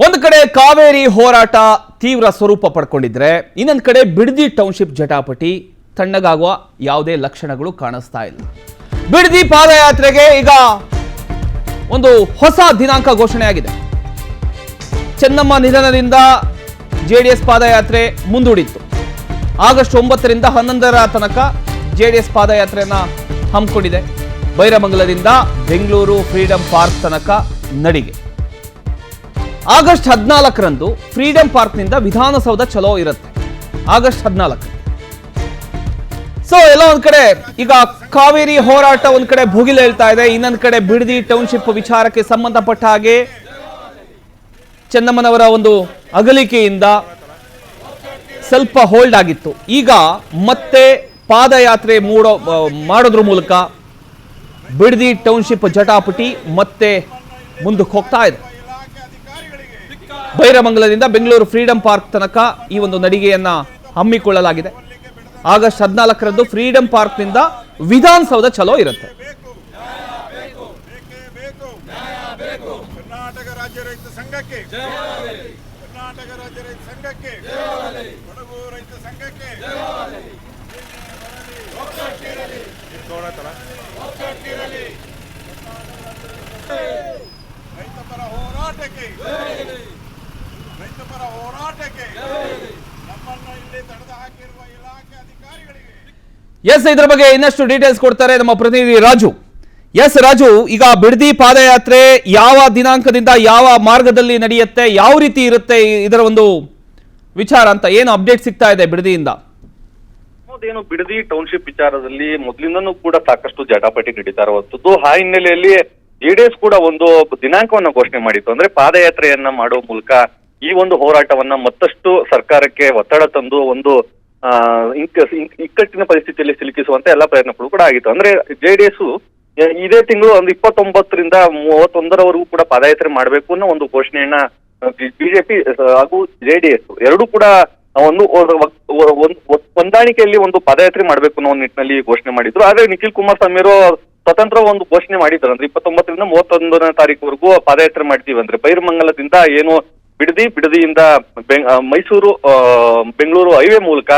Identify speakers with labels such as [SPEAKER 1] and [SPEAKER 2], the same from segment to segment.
[SPEAKER 1] ಒಂದು ಕಡೆ ಕಾವೇರಿ ಹೋರಾಟ ತೀವ್ರ ಸ್ವರೂಪ ಪಡ್ಕೊಂಡಿದ್ರೆ ಇನ್ನೊಂದು ಕಡೆ ಬಿಡದಿ ಟೌನ್ಶಿಪ್ ಜಟಾಪಟಿ ತಣ್ಣಗಾಗುವ ಯಾವುದೇ ಲಕ್ಷಣಗಳು ಕಾಣಿಸ್ತಾ ಇಲ್ಲ. ಬಿಡದಿ ಪಾದಯಾತ್ರೆಗೆ ಈಗ ಒಂದು ಹೊಸ ದಿನಾಂಕ ಘೋಷಣೆಯಾಗಿದೆ. ಚೆನ್ನಮ್ಮ ನಿಧನದಿಂದ ಜೆಡಿಎಸ್ ಪಾದಯಾತ್ರೆ ಮುಂದೂಡಿತ್ತು. ಆಗಸ್ಟ್ 9ರಿಂದ 11ರ ತನಕ ಜೆಡಿಎಸ್ ಪಾದಯಾತ್ರೆಯನ್ನ ಹಮ್ಮಿಕೊಂಡಿದೆ. ಬೈರಮಂಗಲದಿಂದ ಬೆಂಗಳೂರು ಫ್ರೀಡಂ ಪಾರ್ಕ್ ತನಕ ನಡಿಗೆ. ಆಗಸ್ಟ್ 14ರಂದು ಫ್ರೀಡಂ ಪಾರ್ಕ್ನಿಂದ ವಿಧಾನಸೌಧ ಚಲೋ ಇರುತ್ತೆ. ಆಗಸ್ಟ್ 14. ಸೊ ಎಲ್ಲ ಒಂದ್ ಕಡೆ ಈಗ ಕಾವೇರಿ ಹೋರಾಟ ಒಂದ್ ಕಡೆ ಭುಗಿಲು ಹೇಳ್ತಾ ಇದೆ. ಇನ್ನೊಂದ್ ಕಡೆ ಬಿಡದಿ ಟೌನ್ಶಿಪ್ ವಿಚಾರಕ್ಕೆ ಸಂಬಂಧಪಟ್ಟ ಹಾಗೆ ಚೆನ್ನಮ್ಮನವರ ಒಂದು ಅಗಲಿಕೆಯಿಂದ ಸ್ವಲ್ಪ ಹೋಲ್ಡ್ ಆಗಿತ್ತು. ಈಗ ಮತ್ತೆ ಪಾದಯಾತ್ರೆ ಮಾಡೋದ್ರ ಮೂಲಕ ಬಿಡದಿ ಟೌನ್ಶಿಪ್ ಜಟಾಪಟಿ ಮತ್ತೆ ಮುಂದಕ್ಕೆ ಹೋಗ್ತಾ ಇದೆ. ಬೈರಮಂಗಲದಿಂದ ಬೆಂಗಳೂರು ಫ್ರೀಡಂ ಪಾರ್ಕ್ ತನಕ ಈ ಒಂದು ನಡಿಗೆಯನ್ನ ಹಮ್ಮಿಕೊಳ್ಳಲಾಗಿದೆ. ಆಗಸ್ಟ್ 14ರಂದು ಫ್ರೀಡಂ ಪಾರ್ಕ್ನಿಂದ ವಿಧಾನಸೌಧ ಚಲೋ ಇರುತ್ತೆ.
[SPEAKER 2] ಕರ್ನಾಟಕ ರಾಜ್ಯ ರೈತ ಸಂಘಕ್ಕೆ, ಕರ್ನಾಟಕ ರಾಜ್ಯ ರೈತ ಸಂಘಕ್ಕೆ, ಕೊಡಗು ರೈತ ಸಂಘಕ್ಕೆ ರೈತಪರ ಹೋರಾಟಕ್ಕೆ, ರೈತಪರ ಹೋರಾಟಕ್ಕೆ ನಮ್ಮನ್ನು ಇಲ್ಲಿ ತಡೆದು ಹಾಕಿರುವ ಇಲಾಖೆ ಅಧಿಕಾರಿಗಳಿಗೆ.
[SPEAKER 1] ಎಸ್, ಇದರ ಬಗ್ಗೆ ಇನ್ನಷ್ಟು ಡೀಟೇಲ್ಸ್ ಕೊಡ್ತಾರೆ ನಮ್ಮ ಪ್ರತಿನಿಧಿ ರಾಜು. ಎಸ್ ರಾಜು, ಈಗ ಬಿಡದಿ ಪಾದಯಾತ್ರೆ ಯಾವ ದಿನಾಂಕದಿಂದ ಯಾವ ಮಾರ್ಗದಲ್ಲಿ ನಡೆಯುತ್ತೆ, ಯಾವ ರೀತಿ ಇರುತ್ತೆ, ಇದರ ಒಂದು ವಿಚಾರ ಅಂತ ಏನು ಅಪ್ಡೇಟ್ ಸಿಗ್ತಾ ಇದೆ ಬಿಡದಿಯಿಂದ?
[SPEAKER 3] ಏನು ಬಿಡದಿ ಟೌನ್ಶಿಪ್ ವಿಚಾರದಲ್ಲಿ ಮೊದಲಿಂದನೂ ಕೂಡ ಸಾಕಷ್ಟು ಜಟಾಪಟಿ ನಡೀತಾ ಇರುವಂತದ್ದು. ಆ ಹಿನ್ನೆಲೆಯಲ್ಲಿ ಜೆಡಿಎಸ್ ಕೂಡ ಒಂದು ದಿನಾಂಕವನ್ನ ಘೋಷಣೆ ಮಾಡಿತ್ತು. ಅಂದ್ರೆ ಪಾದಯಾತ್ರೆಯನ್ನ ಮಾಡುವ ಮೂಲಕ ಈ ಒಂದು ಹೋರಾಟವನ್ನ ಮತ್ತಷ್ಟು ಸರ್ಕಾರಕ್ಕೆ ಒತ್ತಡ ತಂದು ಒಂದು ಇಕ್ಕಟ್ಟಿನ ಪರಿಸ್ಥಿತಿಯಲ್ಲಿ ಸಿಲುಕಿಸುವಂತ ಎಲ್ಲಾ ಪ್ರಯತ್ನಗಳು ಕೂಡ ಆಗಿತ್ತು. ಅಂದ್ರೆ ಜೆಡಿಎಸ್ ಇದೇ ತಿಂಗಳು ಒಂದು 29ರಿಂದ 31ರವರೆಗೂ ಕೂಡ ಪಾದಯಾತ್ರೆ ಮಾಡಬೇಕು ಅನ್ನೋ ಒಂದು ಘೋಷಣೆಯನ್ನ ಬಿಜೆಪಿ ಹಾಗೂ ಜೆಡಿಎಸ್ ಎರಡೂ ಕೂಡ ಒಂದು ಹೊಂದಾಣಿಕೆಯಲ್ಲಿ ಒಂದು ಪಾದಯಾತ್ರೆ ಮಾಡಬೇಕು ಅನ್ನೋ ಒಂದು ನಿಟ್ಟಿನಲ್ಲಿ ಘೋಷಣೆ ಮಾಡಿದ್ರು. ಆದ್ರೆ ನಿಖಿಲ್ ಕುಮಾರಸ್ವಾಮಿ ಅವರು ಸ್ವತಂತ್ರ ಒಂದು ಘೋಷಣೆ ಮಾಡಿದ್ರು. ಅಂದ್ರೆ 29ರಿಂದ 31ನೇ ತಾರೀಕುವರೆಗೂ ಪಾದಯಾತ್ರೆ ಮಾಡ್ತೀವಿ. ಅಂದ್ರೆ ಬೈರಮಂಗಲದಿಂದ ಏನು ಬಿಡದಿಯಿಂದ ಮೈಸೂರು ಬೆಂಗಳೂರು ಹೈವೇ ಮೂಲಕ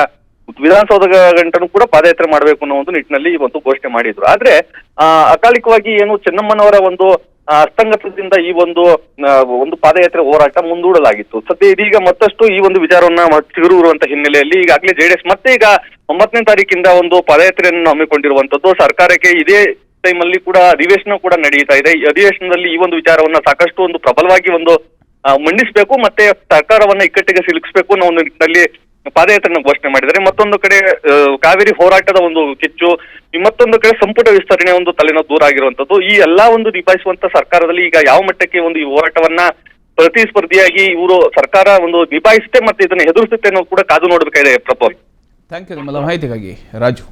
[SPEAKER 3] ವಿಧಾನಸೌಧ ಗಂಟನೂ ಕೂಡ ಪಾದಯಾತ್ರೆ ಮಾಡಬೇಕು ಅನ್ನೋ ಒಂದು ನಿಟ್ಟಿನಲ್ಲಿ ಒಂದು ಘೋಷಣೆ ಮಾಡಿದ್ರು. ಆದ್ರೆ ಅಕಾಲಿಕವಾಗಿ ಏನು ಚೆನ್ನಮ್ಮನವರ ಒಂದು ಅಸ್ತಂಗತದಿಂದ ಈ ಒಂದು ಪಾದಯಾತ್ರೆ ಹೋರಾಟ ಮುಂದೂಡಲಾಗಿತ್ತು. ಸದ್ಯ ಇದೀಗ ಮತ್ತಷ್ಟು ಈ ಒಂದು ವಿಚಾರವನ್ನ ಚಿಗುರುವಂತ ಹಿನ್ನೆಲೆಯಲ್ಲಿ ಈಗಾಗಲೇ ಜೆಡಿಎಸ್ ಮತ್ತೆ ಈಗ 9ನೇ ತಾರೀಕಿಂದ ಒಂದು ಪಾದಯಾತ್ರೆಯನ್ನು ಹಮ್ಮಿಕೊಂಡಿರುವಂತದ್ದು. ಸರ್ಕಾರಕ್ಕೆ ಇದೇ ಟೈಮಲ್ಲಿ ಕೂಡ ಅಧಿವೇಶನ ಕೂಡ ನಡೀತಾ ಇದೆ. ಈ ಅಧಿವೇಶನದಲ್ಲಿ ಈ ಒಂದು ವಿಚಾರವನ್ನ ಸಾಕಷ್ಟು ಒಂದು ಪ್ರಬಲವಾಗಿ ಒಂದು ಮಂಡಿಸಬೇಕು, ಮತ್ತೆ ಸರ್ಕಾರವನ್ನ ಇಕ್ಕಟ್ಟಿಗೆ ಸಿಲುಕಿಸಬೇಕು ಅನ್ನೋ ಒಂದು ನಿಟ್ಟಿನಲ್ಲಿ ಪಾದಯಾತ್ರೆಯನ್ನು ಘೋಷಣೆ ಮಾಡಿದ್ದಾರೆ. ಮತ್ತೊಂದು ಕಡೆ ಕಾವೇರಿ ಹೋರಾಟದ ಒಂದು ಕಿಚ್ಚು, ಮತ್ತೊಂದು ಕಡೆ ಸಂಪುಟ ವಿಸ್ತರಣೆ ಒಂದು ತಲೆನೋವು ದೂರ ಆಗಿರುವಂತದ್ದು. ಈ ಎಲ್ಲಾ ಒಂದು ನಿಭಾಯಿಸುವಂತ ಸರ್ಕಾರದಲ್ಲಿ ಈಗ ಯಾವ ಮಟ್ಟಕ್ಕೆ ಒಂದು ಈ ಹೋರಾಟವನ್ನ ಪ್ರತಿಸ್ಪರ್ಧಿಯಾಗಿ ಇವರು ಸರ್ಕಾರ ಒಂದು ನಿಭಾಯಿಸುತ್ತೆ ಮತ್ತೆ ಇದನ್ನ ಎದುರಿಸುತ್ತೆ ಅನ್ನೋ ಕೂಡ ಕಾದು ನೋಡಬೇಕಾಗಿದೆ. ಪ್ರಭು,
[SPEAKER 1] ಥ್ಯಾಂಕ್ ಯು ನಿಮ್ಮೆಲ್ಲ ಮಾಹಿತಿಗಾಗಿ ರಾಜು.